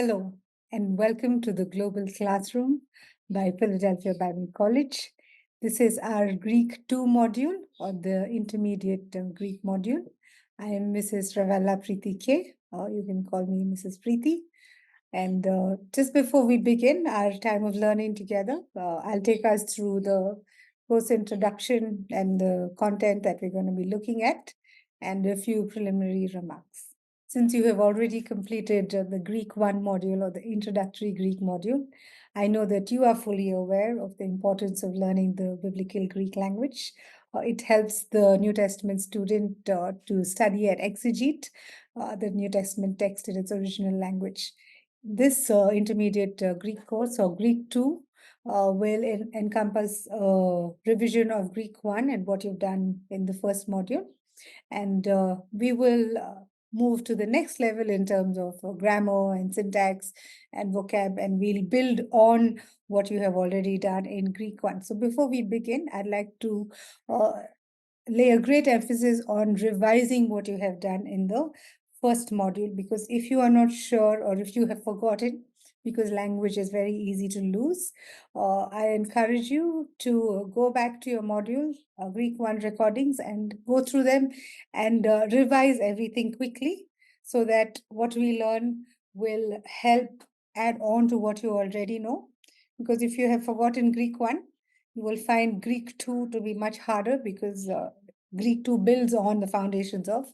Hello, and welcome to the Global Classroom by Philadelphia Bible College. This is our Greek 2 module, or the intermediate Greek module. I am Mrs. Ravella Preeti K, or you can call me Mrs. Preeti. And just before we begin our time of learning together, I'll take us through the course introduction and the content that we're going to be looking at, and a few preliminary remarks. Since you have already completed the Greek 1 module or the introductory Greek module, I know that you are fully aware of the importance of learning the biblical Greek language. It helps the New Testament student to study and exegete the New Testament text in its original language. This intermediate Greek course, or Greek 2, will encompass revision of Greek 1 and what you've done in the first module. And we will move to the next level in terms of grammar and syntax and vocab, and we'll build on what you have already done in Greek 1. So before we begin, I'd like to lay a great emphasis on revising what you have done in the first module, because if you are not sure or if you have forgotten, because language is very easy to lose, I encourage you to go back to your module, Greek 1 recordings, and go through them and revise everything quickly so that what we learn will help add on to what you already know. Because if you have forgotten Greek 1, you will find Greek 2 to be much harder, because Greek 2 builds on the foundations of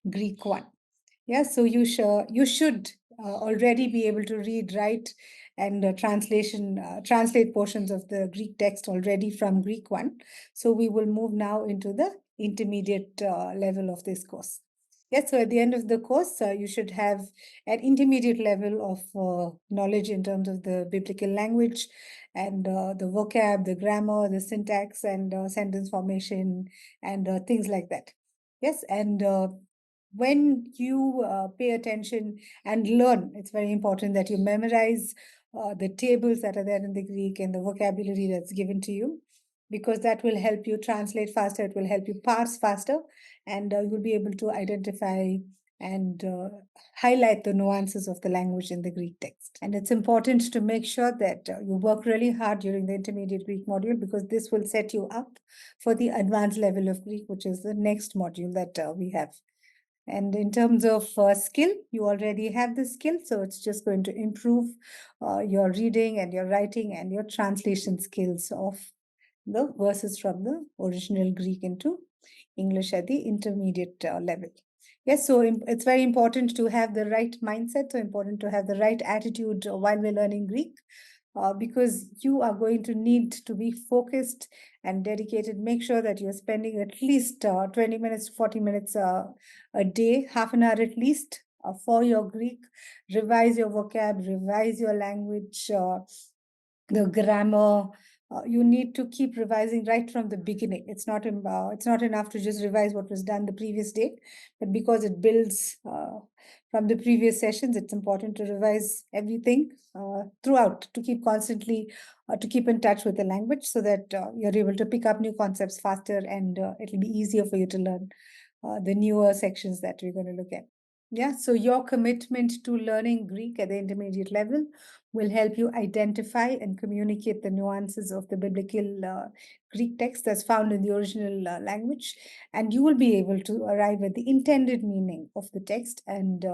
Greek 1. Yeah, so you should already be able to read, write, and translate portions of the Greek text already from Greek 1. So we will move now into the intermediate level of this course. Yes, so at the end of the course, you should have an intermediate level of knowledge in terms of the biblical language and the vocab, the grammar, the syntax, and sentence formation, and things like that. Yes, and when you pay attention and learn, it's very important that you memorize the tables that are there in the Greek and the vocabulary that's given to you, because that will help you translate faster, it will help you parse faster, and you'll be able to identify and highlight the nuances of the language in the Greek text. And it's important to make sure that you work really hard during the intermediate Greek module, because this will set you up for the advanced level of Greek, which is the next module that we have. And in terms of skill, you already have the skill, so it's just going to improve your reading and your writing and your translation skills of the verses from the original Greek into English at the intermediate level. Yes, so it's very important to have the right mindset, so important to have the right attitude while we're learning Greek, because you are going to need to be focused and dedicated. Make sure that you're spending at least 20 minutes, 40 minutes a day, half an hour at least for your Greek. Revise your vocab, revise your language, the grammar. You need to keep revising right from the beginning. It's not enough to just revise what was done the previous day, but because it builds from the previous sessions, it's important to revise everything throughout, to keep constantly to keep in touch with the language, so that you're able to pick up new concepts faster, and it'll be easier for you to learn the newer sections that we're going to look at. Yeah, so your commitment to learning Greek at the intermediate level will help you identify and communicate the nuances of the biblical Greek text that's found in the original language. And you will be able to arrive at the intended meaning of the text, and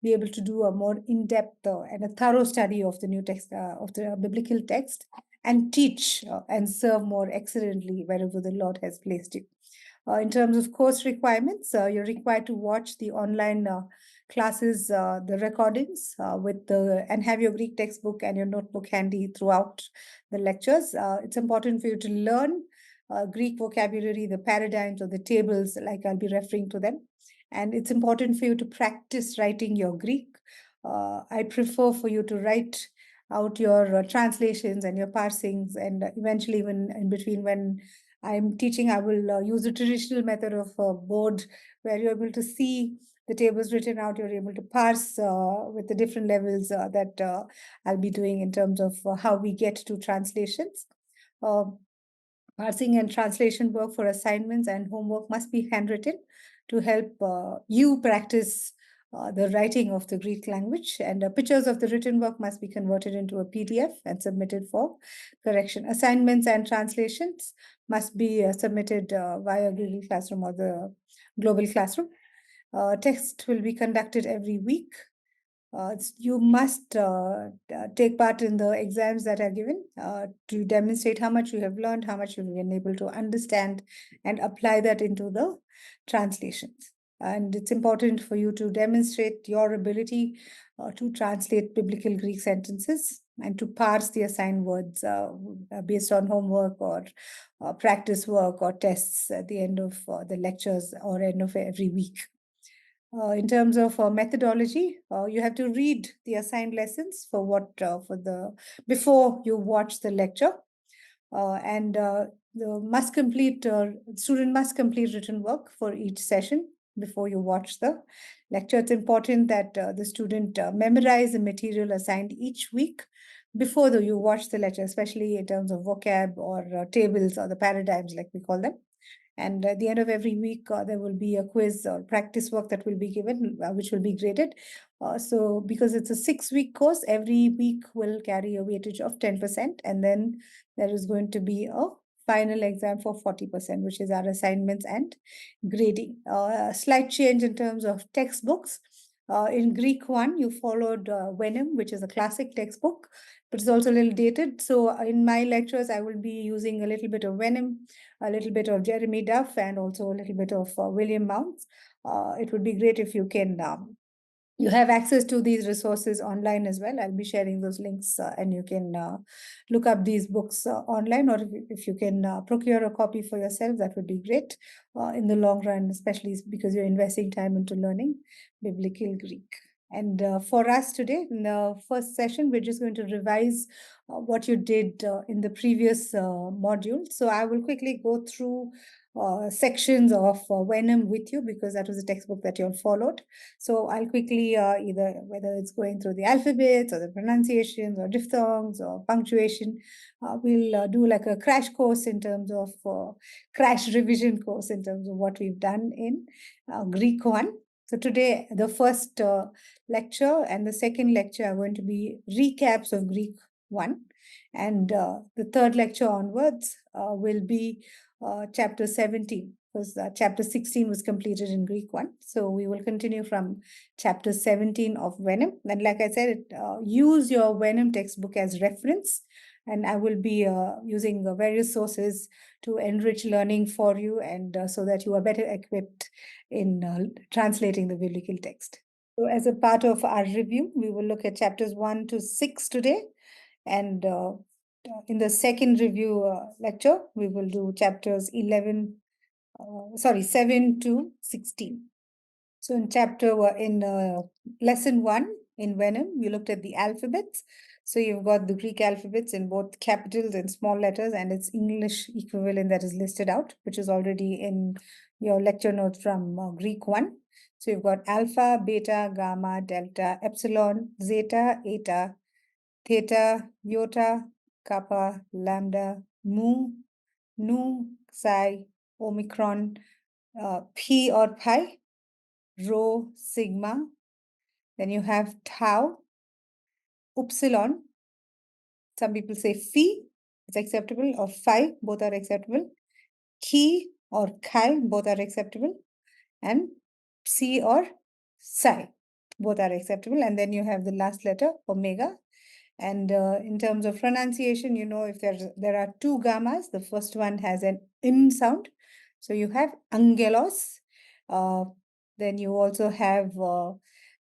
be able to do a more in-depth and a thorough study of the new text, of the biblical text, and teach and serve more excellently wherever the Lord has placed you. In terms of course requirements, you're required to watch the online classes, the recordings and have your Greek textbook and your notebook handy throughout the lectures. It's important for you to learn Greek vocabulary, the paradigms or the tables, like I'll be referring to them. And it's important for you to practice writing your Greek. I prefer for you to write out your translations and your parsings, and eventually even in between when I'm teaching, I will use the traditional method of board, where you're able to see the tables written out. You're able to parse with the different levels that I'll be doing in terms of how we get to translations. Parsing and translation work for assignments and homework must be handwritten to help you practice the writing of the Greek language, and pictures of the written work must be converted into a PDF and submitted for correction. Assignments and translations must be submitted via Google Classroom or the Global Classroom. Tests will be conducted every week. You must take part in the exams that are given to demonstrate how much you have learned, how much you've been able to understand, and apply that into the translations. And it's important for you to demonstrate your ability to translate biblical Greek sentences and to parse the assigned words based on homework or practice work or tests at the end of the lectures or end of every week. In terms of methodology, you have to read the assigned lessons for the before you watch the lecture, and the must complete student must complete written work for each session before you watch the lecture. It's important that the student memorize the material assigned each week before you watch the lecture, especially in terms of vocab or tables or the paradigms, like we call them. And at the end of every week, there will be a quiz or practice work that will be given, which will be graded. So because it's a 6-week course, every week will carry a weightage of 10%. And then there is going to be a final exam for 40%, which is our assignments and grading. A slight change in terms of textbooks. In Greek 1, you followed Venom, which is a classic textbook, but it's also a little dated. So in my lectures, I will be using a little bit of Venom, a little bit of Jeremy Duff, and also a little bit of William Mounts. It would be great if you can you have access to these resources online as well. I'll be sharing those links and you can look up these books online, or if you can procure a copy for yourself, that would be great in the long run, especially because you're investing time into learning biblical Greek. And for us today, in the first session, we're just going to revise what you did in the previous module. So I will quickly go through sections of Venom with you because that was a textbook that you all followed. So I'll quickly either whether it's going through the alphabets or the pronunciations or diphthongs or punctuation, we'll do like a crash course in terms of crash revision course in terms of what we've done in Greek 1. So today, the first lecture and the second lecture are going to be recaps of Greek 1. And the third lecture onwards will be chapter 17, because chapter 16 was completed in Greek 1. So we will continue from chapter 17 of Venom. And like I said, use your Venom textbook as reference. And I will be using various sources to enrich learning for you, and so that you are better equipped in translating the biblical text. So as a part of our review, we will look at chapters 1 to 6 today. And in the second review lecture, we will do chapters 7 to 16. So in lesson 1 in Venom, we looked at the alphabets. So you've got the Greek alphabets in both capitals and small letters, and its English equivalent that is listed out, which is already in your lecture notes from Greek 1. So you've got alpha, beta, gamma, delta, epsilon, zeta, eta, theta, iota, kappa, lambda, mu, nu, psi, omicron, p or pi, rho, sigma. Then you have tau, upsilon. Some people say phi, it's acceptable, or phi, both are acceptable. Chi or chi, both are acceptable. And psi or psi, both are acceptable. And then you have the last letter, omega. And in terms of pronunciation, if there are two gammas, the first one has an im sound. So you have angelos. Then you also have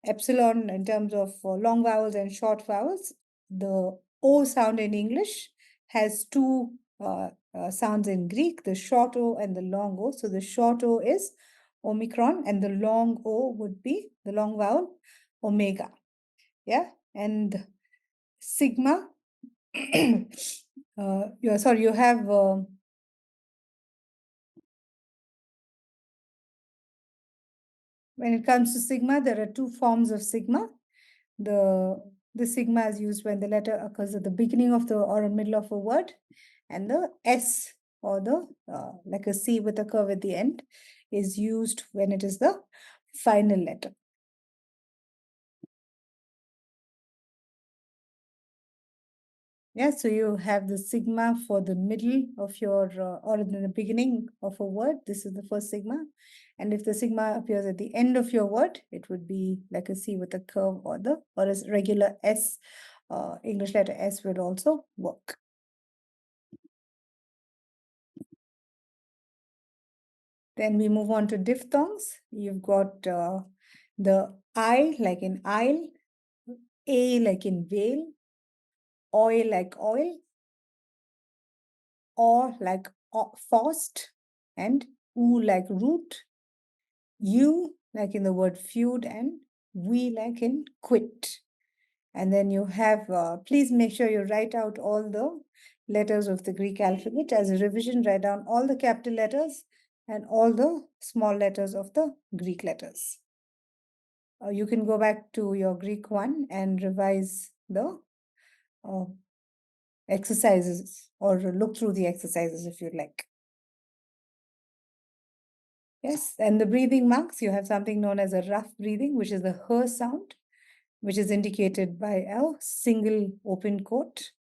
epsilon in terms of long vowels and short vowels. The O sound in English has two sounds in Greek, the short O and the long O. So the short O is omicron, and the long O would be the long vowel omega. Yeah, and sigma. You have when it comes to sigma, there are two forms of sigma. The sigma is used when the letter occurs at the beginning of the or a middle of a word, and the S, or the like a C with a curve at the end, is used when it is the final letter. Yeah, so you have the sigma for the middle of your, or in the beginning of a word. This is the first sigma. And if the sigma appears at the end of your word, it would be like a C with a curve or a regular S, English letter S would also work. Then we move on to diphthongs. You've got the I like in aisle, A like in veil, oil like oil, or like forced, and oo like root, you like in the word feud, and we like in quit. And then you have, please make sure you write out all the letters of the Greek alphabet. As a revision, write down all the capital letters and all the small letters of the Greek letters. You can go back to your Greek one and revise the uh, exercises or look through the exercises if you like. Yes, and the breathing marks, you have something known as a rough breathing, which is the h sound, which is indicated by a single open quote.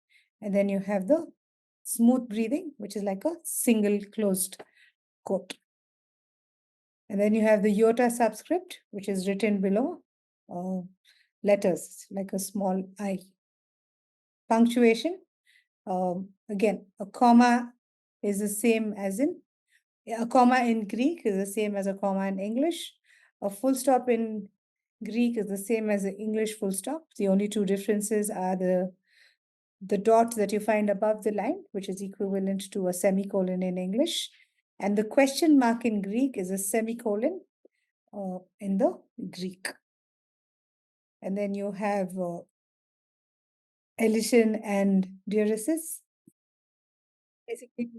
And then you have the smooth breathing, which is like a single closed quote. And then you have the iota subscript, which is written below letters, like a small I. Punctuation, again, a comma is the same as in, a comma in Greek is the same as a comma in English. A full stop in Greek is the same as the English full stop. The only two differences are the dot that you find above the line, which is equivalent to a semicolon in English. And the question mark in Greek is a semicolon in the Greek. And then you have elision and diaeresis. Basically,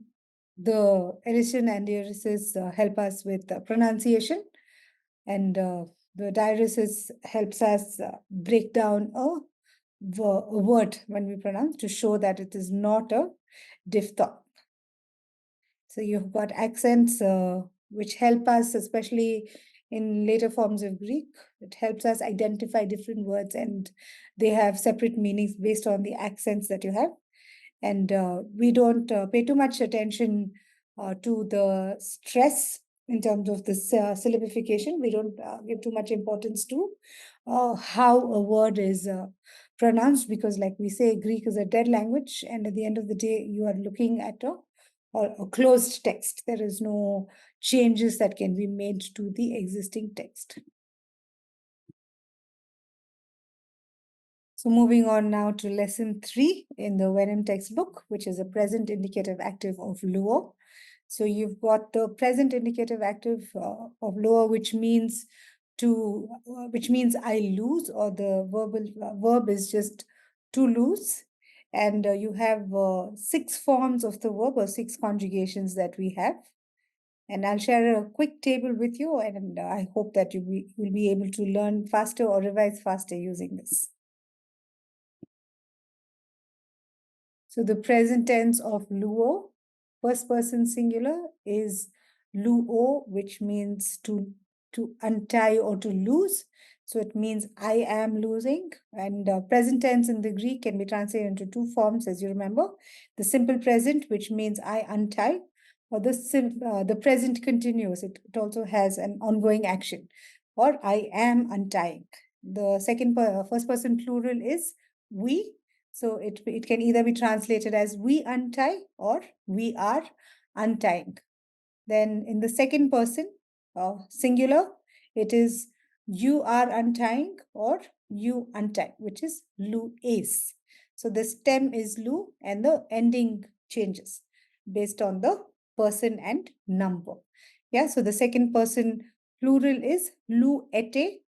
the elision and diaeresis help us with pronunciation, and the diaeresis helps us break down a word when we pronounce to show that it is not a diphthong. So you've got accents which help us, especially in later forms of Greek. It helps us identify different words, and they have separate meanings based on the accents that you have. And we don't pay too much attention to the stress in terms of the syllabification. We don't give too much importance to how a word is pronounced, because like we say, Greek is a dead language, and at the end of the day, you are looking at a closed text. There is no changes that can be made to the existing text. So moving on now to lesson 3 in the Wenham textbook, which is a present indicative active of luo. So you've got the present indicative active of luo, which means I lose, or the verb is just to lose. And you have 6 forms of the verb, or 6 conjugations that we have. And I'll share a quick table with you, and I hope that you'll be able to learn faster or revise faster using this. So the present tense of luo, first person singular, is luo, which means to untie or to lose. So it means I am losing. And present tense in the Greek can be translated into 2 forms, as you remember. The simple present, which means I untie, or the present continuous. It also has an ongoing action, or I am untying. The first person plural is we. So it can either be translated as we untie or we are untying. Then in the second person, singular, it is you are untying or you untie, which is lu is. So the stem is lu and the ending changes based on the person and number. Yeah, so the second person plural is lu ete,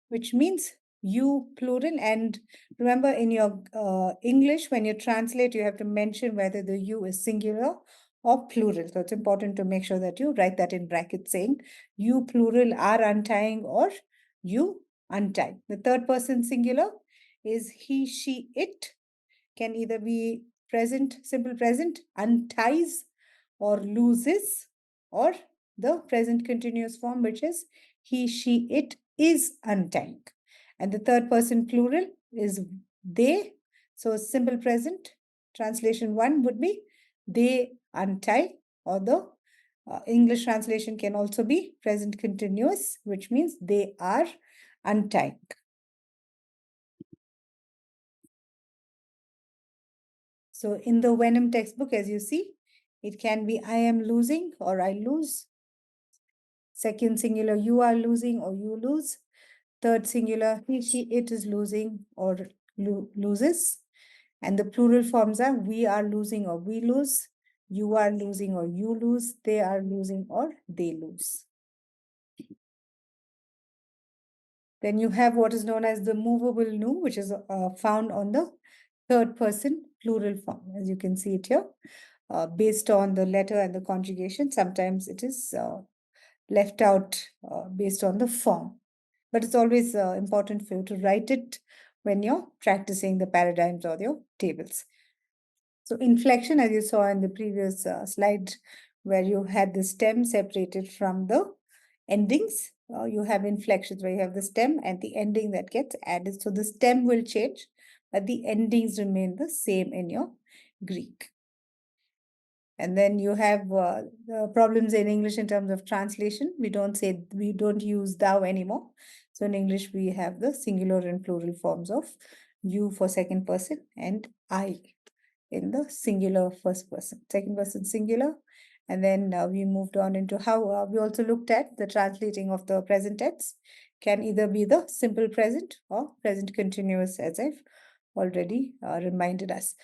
which means you plural. And remember, in your English, when you translate, you have to mention whether the you is singular or plural. So it's important to make sure that you write that in brackets, saying you plural are untying or you untie. The third person singular is he, she, it. Can either be present, simple present, unties or loses, or the present continuous form, which is he, she, it is untying. And the third person plural is they. So simple present, translation one would be they untie, or the English translation can also be present continuous, which means they are untying. So in the Venom textbook, as you see, it can be I am losing or I lose. Second singular, you are losing or you lose. Third singular, he, she, it is losing or loses. And the plural forms are we are losing or we lose, you are losing or you lose, they are losing or they lose. Then you have what is known as the movable nu, which is found on the third person plural form, as you can see it here. Based on the letter and the conjugation, sometimes it is left out based on the form. But it's always important for you to write it when you're practicing the paradigms or your tables. So inflection, as you saw in the previous slide, where you had the stem separated from the endings, you have inflections where you have the stem and the ending that gets added. So the stem will change, but the endings remain the same in your Greek. And then you have the problems in English in terms of translation. We don't use thou anymore. So in English, we have the singular and plural forms of you for second person and I in the singular first person, second person singular. And then we moved on into how we also looked at the translating of the present tense can either be the simple present or present continuous, as I've already reminded us.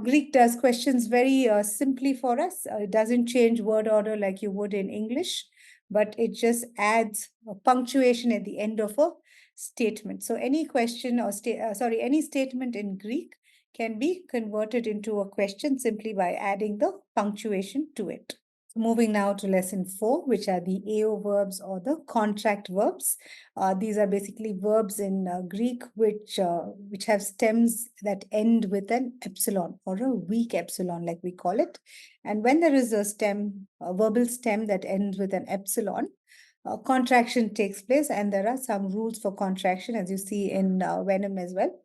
Greek does questions very simply for us. It doesn't change word order like you would in English, but it just adds a punctuation at the end of a statement. So any question or any statement in Greek can be converted into a question simply by adding the punctuation to it. Moving now to lesson 4, which are the AO verbs or the contract verbs. These are basically verbs in Greek which have stems that end with an epsilon or a weak epsilon, like we call it. And when there is a stem, a verbal stem that ends with an epsilon, contraction takes place, and there are some rules for contraction, as you see in Venom as well.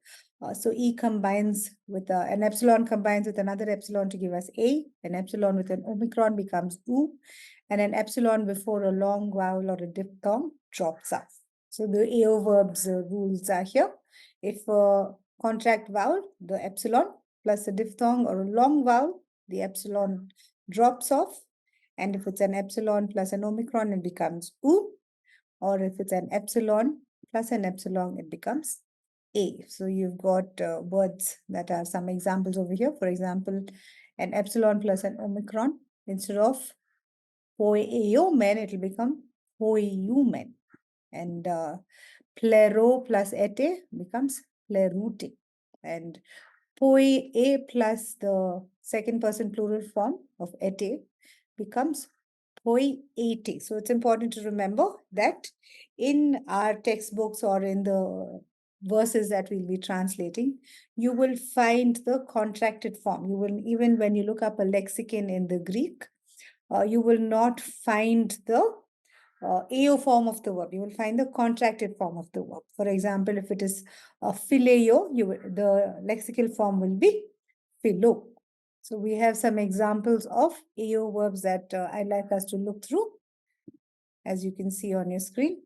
So E combines with an epsilon combines with another epsilon to give us A. An epsilon with an omicron becomes U, and an epsilon before a long vowel or a diphthong drops off. So the AO verbs rules are here. If a contract vowel, the epsilon plus a diphthong or a long vowel, the epsilon drops off. And if it's an epsilon plus an omicron, it becomes U. Or if it's an epsilon plus an epsilon, it becomes A. So you've got words that are some examples over here. For example, an epsilon plus an omicron, instead of poieomen, it will become poiumen. And plero plus ete becomes plerute. And poi a plus the second person plural form of ete becomes poi ete. So it's important to remember that in our textbooks or in the verses that we'll be translating, you will find the contracted form. You will, even when you look up a lexicon in the Greek, you will not find the AO form of the verb. You will find the contracted form of the verb. For example, if it is phileo, the lexical form will be philo. So we have some examples of AO verbs that I'd like us to look through, as you can see on your screen.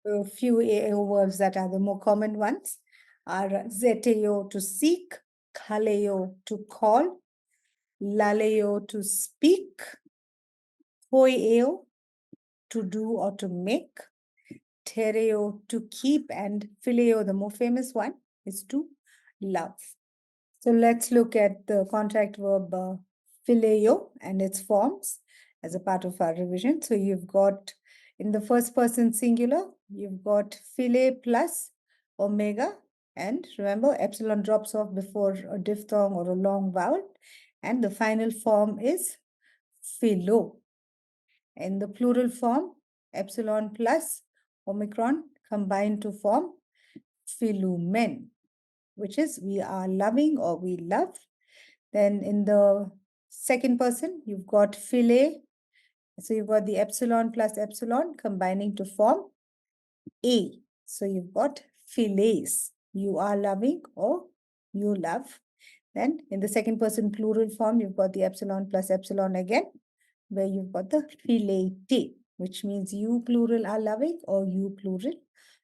A few AO verbs that are the more common ones are zeteo to seek, kaleo to call, laleo to speak, hoieo to do or to make, tereo to keep, and phileo, the more famous one, is to love. So let's look at the contract verb phileo and its forms as a part of our revision. So you've got in the first person singular, you've got phile plus omega, and remember epsilon drops off before a diphthong or a long vowel, and the final form is philo. In the plural form, epsilon plus omicron combine to form philumen, which is we are loving or we love. Then in the second person, you've got philae. So you've got the epsilon plus epsilon combining to form A. So you've got philes. You are loving or you love. Then in the second person plural form, you've got the epsilon plus epsilon again, where you've got the philate, which means you plural are loving or you plural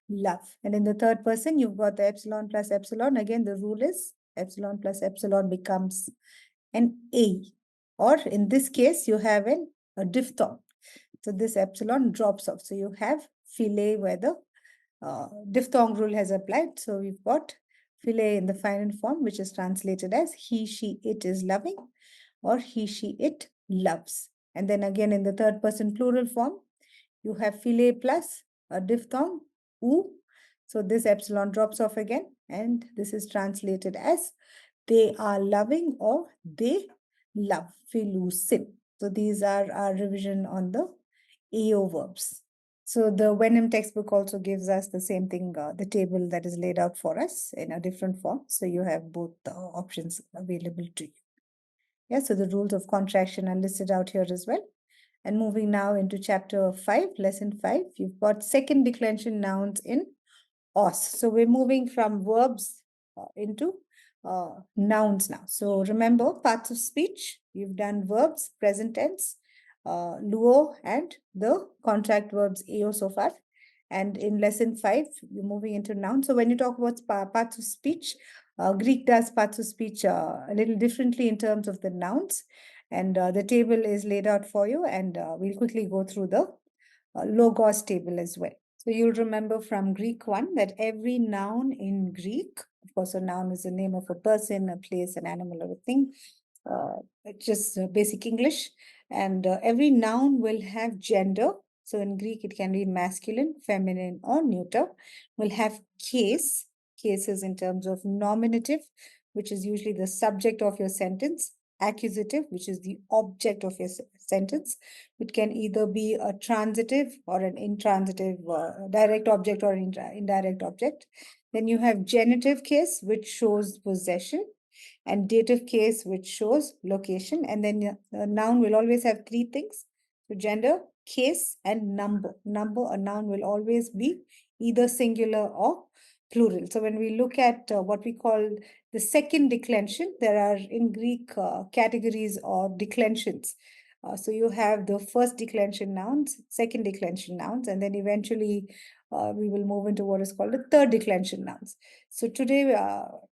love. And in the third person, you've got the epsilon plus epsilon. Again, the rule is epsilon plus epsilon becomes an A. Or in this case, you have a diphthong. So this epsilon drops off. So you have philae where the diphthong rule has applied. So we've got philae in the final form, which is translated as he, she, it is loving, or he, she, it loves. And then again in the third person plural form, you have philae plus a diphthong, u. So this epsilon drops off again, and this is translated as they are loving or they love, philusin. So these are our revision on the AO verbs. So the Venom textbook also gives us the same thing, the table that is laid out for us in a different form. So you have both options available to you. Yeah, so the rules of contraction are listed out here as well. And moving now into chapter 5, lesson 5, you've got second declension nouns in os. So we're moving from verbs into nouns now. So remember parts of speech, you've done verbs, present tense, luo, and the contract verbs eo so far. And in lesson 5, you're moving into nouns. So when you talk about parts of speech, Greek does parts of speech a little differently in terms of the nouns. And the table is laid out for you, and we'll quickly go through the logos table as well. So you'll remember from Greek 1 that every noun in Greek, of course, a noun is the name of a person, a place, an animal, or a thing. It's just basic English. And every noun will have gender. So in Greek, it can be masculine, feminine, or neuter. Will have case, cases in terms of nominative, which is usually the subject of your sentence, accusative, which is the object of your sentence. It can either be a transitive or an intransitive, direct object or indirect object. Then you have genitive case, which shows possession, and dative case, which shows location. And then the noun will always have three things. So gender, case, and number. Number, a noun will always be either singular or plural. So when we look at what we call the second declension, there are in Greek categories or declensions. So you have the first declension nouns, second declension nouns, and then eventually we will move into what is called the third declension nouns. So today,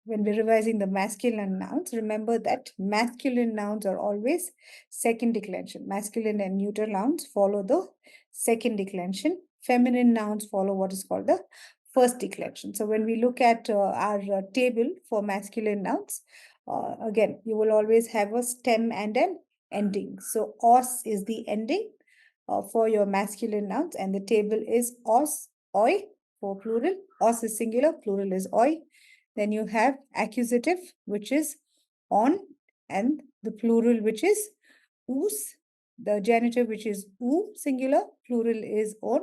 when we're revising the masculine nouns, remember that masculine nouns are always second declension. Masculine and neuter nouns follow the second declension. Feminine nouns follow what is called the first declension. So when we look at our table for masculine nouns, again, you will always have a stem and an ending. So os is the ending for your masculine nouns, and the table is os, oi for plural. Os is singular, plural is oi. Then you have accusative, which is on, and the plural, which is us. The genitive, which is u, singular, plural is on.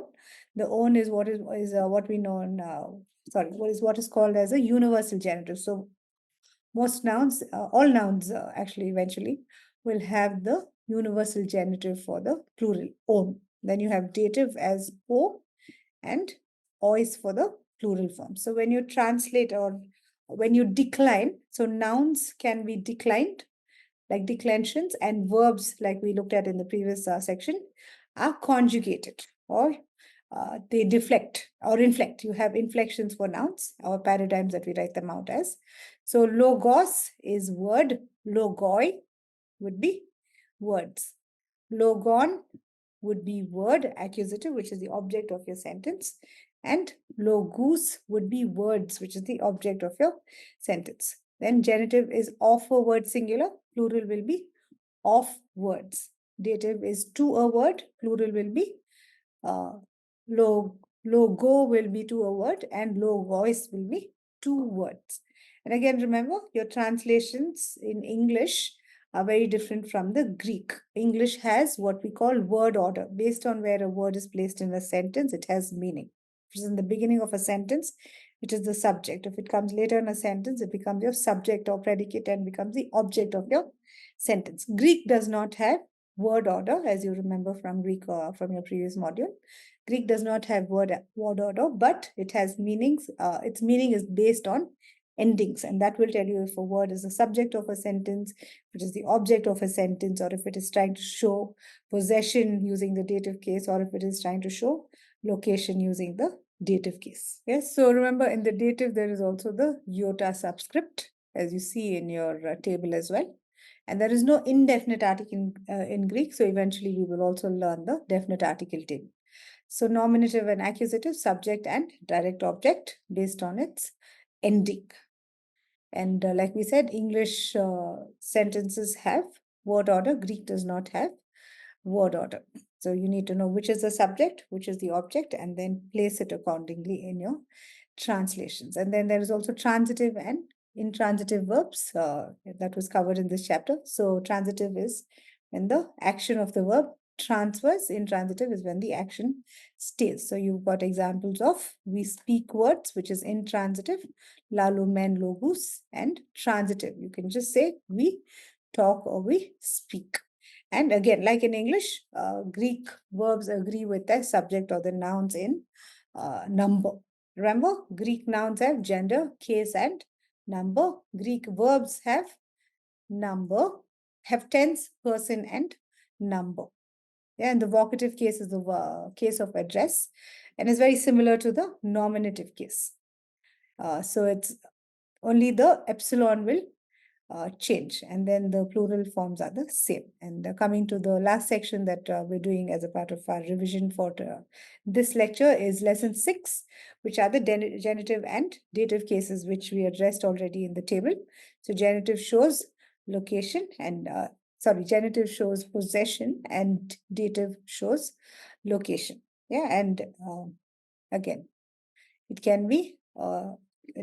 The on is what what we know now. Sorry, what is called as a universal genitive. So most nouns, all nouns actually eventually will have the universal genitive for the plural, on. Then you have dative as o, and ois for the plural form. So when you translate or when you decline, so nouns can be declined, like declensions, and verbs, like we looked at in the previous section, are conjugated, or they deflect or inflect. You have inflections for nouns, our paradigms that we write them out as. So logos is word, logoi would be words. Logon would be word, accusative, which is the object of your sentence. And logus would be words, which is the object of your sentence. Then genitive is of a word singular, plural will be of words. Dative is to a word, plural will be uh, logo will be to a word, and logos will be two words. And again, remember your translations in English are very different from the Greek. English has what we call word order. Based on where a word is placed in a sentence, it has meaning. If it's in the beginning of a sentence, it is the subject. If it comes later in a sentence, it becomes your subject or predicate and becomes the object of your sentence. Greek does not have word order, as you remember from Greek from your previous module. Greek does not have word order, but it has meanings. Its meaning is based on endings, and that will tell you if a word is the subject of a sentence, if it is the object of a sentence, or if it is trying to show possession using the dative case, or if it is trying to show location using the dative case. Yes, so remember in the dative, there is also the iota subscript, as you see in your table as well. And there is no indefinite article in Greek, so eventually we will also learn the definite article table. So nominative and accusative, subject and direct object based on its ending. And like we said, English sentences have word order, Greek does not have word order. So you need to know which is the subject, which is the object, and then place it accordingly in your translations. And then there is also transitive and intransitive verbs that was covered in this chapter. So transitive is when the action of the verb transfers. Intransitive is when the action stays. So you've got examples of we speak words, which is intransitive, lalumen logus, and transitive. You can just say we talk or we speak. And again, like in English, Greek verbs agree with the subject or the nouns in number. Remember, Greek nouns have gender, case, and number. Greek verbs have number, have tense, person, and number. Yeah, and the vocative case is the case of address, and is very similar to the nominative case. So it's only the epsilon will change, and then the plural forms are the same. And coming to the last section that we're doing as a part of our revision for this lecture is lesson 6, which are the genitive and dative cases, which we addressed already in the table. So genitive shows location and genitive shows possession and dative shows location. Yeah, and again, it can be a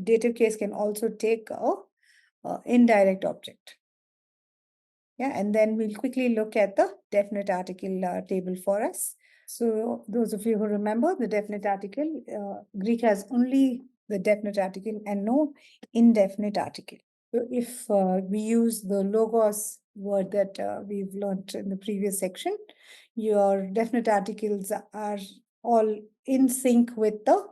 dative case can also take a indirect object. Yeah, and then we'll quickly look at the definite article table for us. So those of you who remember the definite article, Greek has only the definite article and no indefinite article. So if we use the logos word that we've learned in the previous section, your definite articles are all in sync with the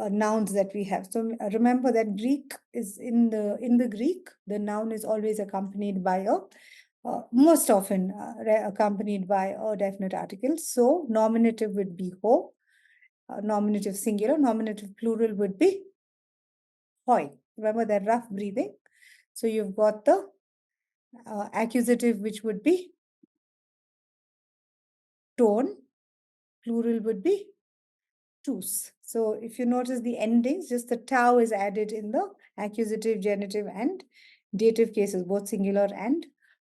nouns that we have. So remember that Greek is in the Greek, the noun is always accompanied by a most often accompanied by a definite article. So nominative would be ho, nominative singular, nominative plural would be hoi. Remember that rough breathing. So you've got the accusative, which would be tone, plural would be tous. So if you notice the endings, just the tau is added in the accusative, genitive, and dative cases, both singular and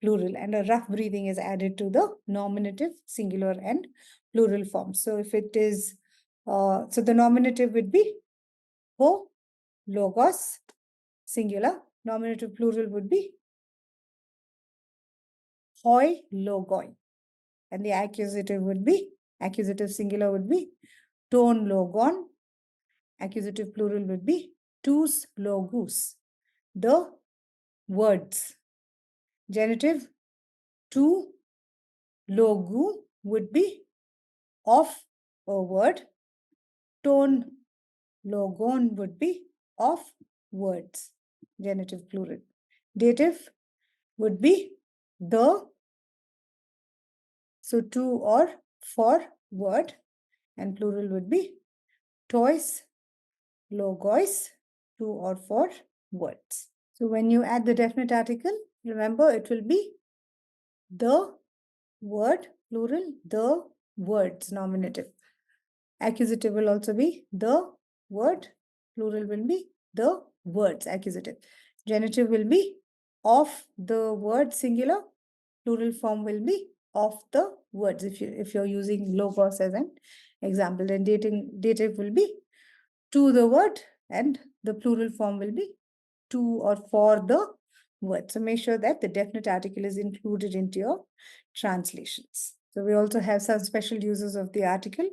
plural, and a rough breathing is added to the nominative, singular, and plural form. So if it is, so the nominative would be ho, logos, singular. Nominative plural would be hoi, logoi. And the accusative would be, accusative singular would be ton, logon. Accusative plural would be tous, logus. The words. Genitive to, logu would be of a word. Ton, logon would be of words. Genitive plural. Dative would be the, so to or for word, and plural would be tois, logos, to or for words. So when you add the definite article, remember it will be the word, plural, the words, nominative. Accusative will also be the word, plural will be the words, accusative. Genitive will be of the word, singular, plural form will be of the words if you're using logos as an example. Then dative will be to the word, and the plural form will be to or for the word. So make sure that the definite article is included into your translations. So we also have some special uses of the article.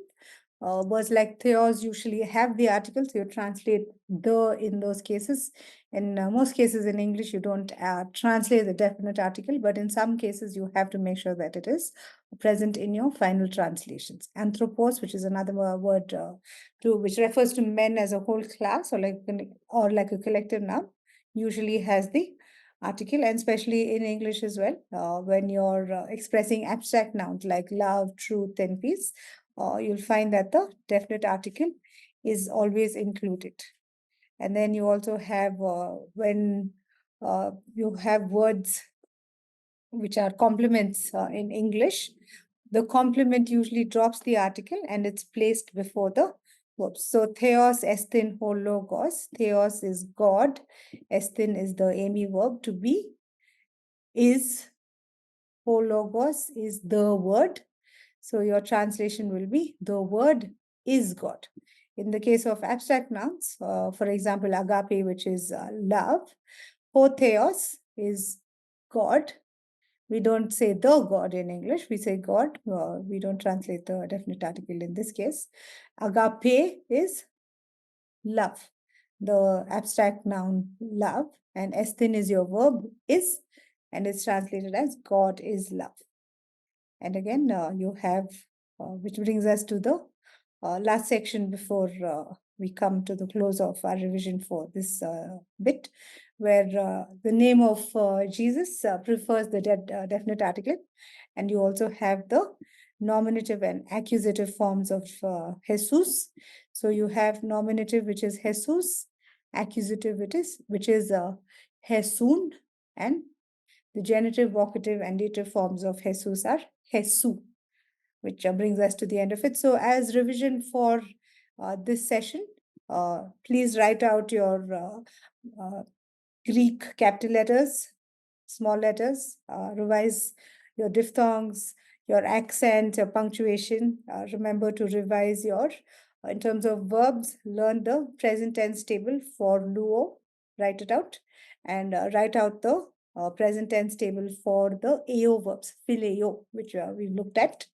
Words like theos usually have the article, so you translate the in those cases. In most cases in English, you don't translate the definite article, but in some cases, you have to make sure that it is present in your final translations. Anthropos, which is another word which refers to men as a whole class, or like a collective noun. usually has the article, and especially in English as well. When you're expressing abstract nouns like love, truth, and peace, you'll find that the definite article is always included. And then you also have when you have words which are complements in English, the complement usually drops the article and it's placed before the verb. So theos estin ho logos. Theos is God. Estin is the Amy verb to be. Is ho logos is the word. So your translation will be the word is God. In the case of abstract nouns, for example, agape, which is love, ho theos is God. We don't say the God in English, we say God. We don't translate the definite article in this case. Agape is love, the abstract noun love, and estin is your verb is, and it's translated as God is love. And again, you have, which brings us to the last section before we come to the close of our revision for this bit, where the name of Jesus prefers the definite article, and you also have the nominative and accusative forms of Jesus. So you have nominative, which is Jesus, accusative, which is Jesun, and the genitive, vocative, and dative forms of Jesus are Jesu, which brings us to the end of it. So, as revision for this session, please write out your Greek capital letters, small letters, revise your diphthongs, your accent, your punctuation. Remember to revise your, in terms of verbs, learn the present tense table for luo, write it out, and write out the present tense table for the AO verbs, phileo, which we looked at,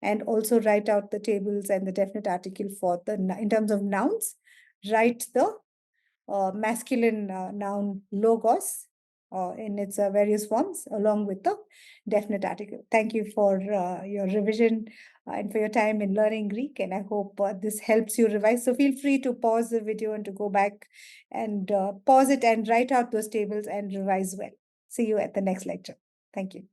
and also write out the tables and the definite article for the, in terms of nouns, write the masculine noun logos in its various forms, along with the definite article. Thank you for your revision and for your time in learning Greek, and I hope this helps you revise. So feel free to pause the video and to go back and pause it and write out those tables and revise well. See you at the next lecture. Thank you.